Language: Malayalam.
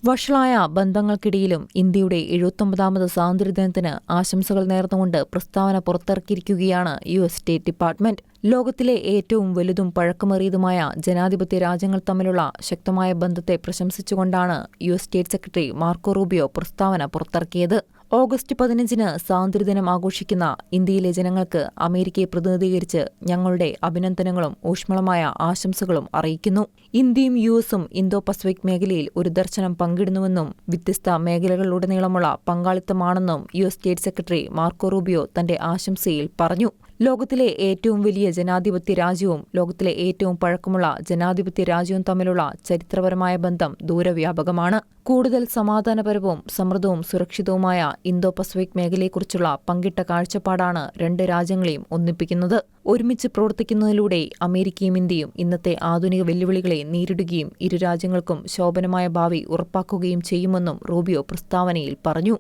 വഷളായ ബന്ധങ്ങൾക്കിടയിലും ഇന്ത്യയുടെ 79ാമത് സ്വാതന്ത്ര്യദിനത്തിന് ആശംസകൾ നേർന്നുകൊണ്ട് പ്രസ്താവന പുറത്തിറക്കിയിരിക്കുകയാണ് യു.എസ്. State department. ലോകത്തിലെ ഏറ്റവും വലുതും പഴക്കമേറിയതുമായ ജനാധിപത്യ രാജ്യങ്ങൾ തമ്മിലുള്ള ശക്തമായ ബന്ധത്തെ പ്രശംസിച്ചുകൊണ്ടാണ് US. State secretary Marco Rubio പ്രസ്താവന പുറത്തിറക്കിയത്. ഓഗസ്റ്റ് 15-ന് സ്വാതന്ത്ര്യദിനം ആഘോഷിക്കുന്ന ഇന്ത്യയിലെ ജനങ്ങൾക്ക് അമേരിക്കയെ പ്രതിനിധീകരിച്ച് ഞങ്ങളുടെ അഭിനന്ദനങ്ങളും ഊഷ്മളമായ ആശംസകളും അറിയിക്കുന്നു. ഇന്ത്യയും യു.എസും ഇന്തോ പസഫിക് മേഖലയിൽ ഒരു ദർശനം പങ്കിടുന്നുവെന്നും വ്യത്യസ്ത മേഖലകളിലുടനീളമുള്ള പങ്കാളിത്തമാണെന്നും US. State secretary Marco Rubio തന്റെ ആശംസയിൽ പറഞ്ഞു. ലോകത്തിലെ ഏറ്റവും വലിയ ജനാധിപത്യ രാജ്യവും ലോകത്തിലെ ഏറ്റവും പഴക്കമുള്ള ജനാധിപത്യ രാജ്യവും തമ്മിലുള്ള ചരിത്രപരമായ ബന്ധം ദൂരവ്യാപകമാണ്. കൂടുതൽ സമാധാനപരവും സമൃദ്ധവും സുരക്ഷിതവുമായ ഇന്തോ പസഫിക് മേഖലയെക്കുറിച്ചുള്ള പങ്കിട്ട കാഴ്ചപ്പാടാണ് രണ്ട് രാജ്യങ്ങളെയും ഒന്നിപ്പിക്കുന്നത്. ഒരുമിച്ച് പ്രവർത്തിക്കുന്നതിലൂടെ അമേരിക്കയും ഇന്ത്യയും ഇന്നത്തെ ആധുനിക വെല്ലുവിളികളെ നേരിടുകയും ഇരു രാജ്യങ്ങൾക്കും ശോഭനമായ ഭാവി ഉറപ്പാക്കുകയും ചെയ്യുമെന്നും റൂബിയോ പ്രസ്താവനയിൽ പറഞ്ഞു.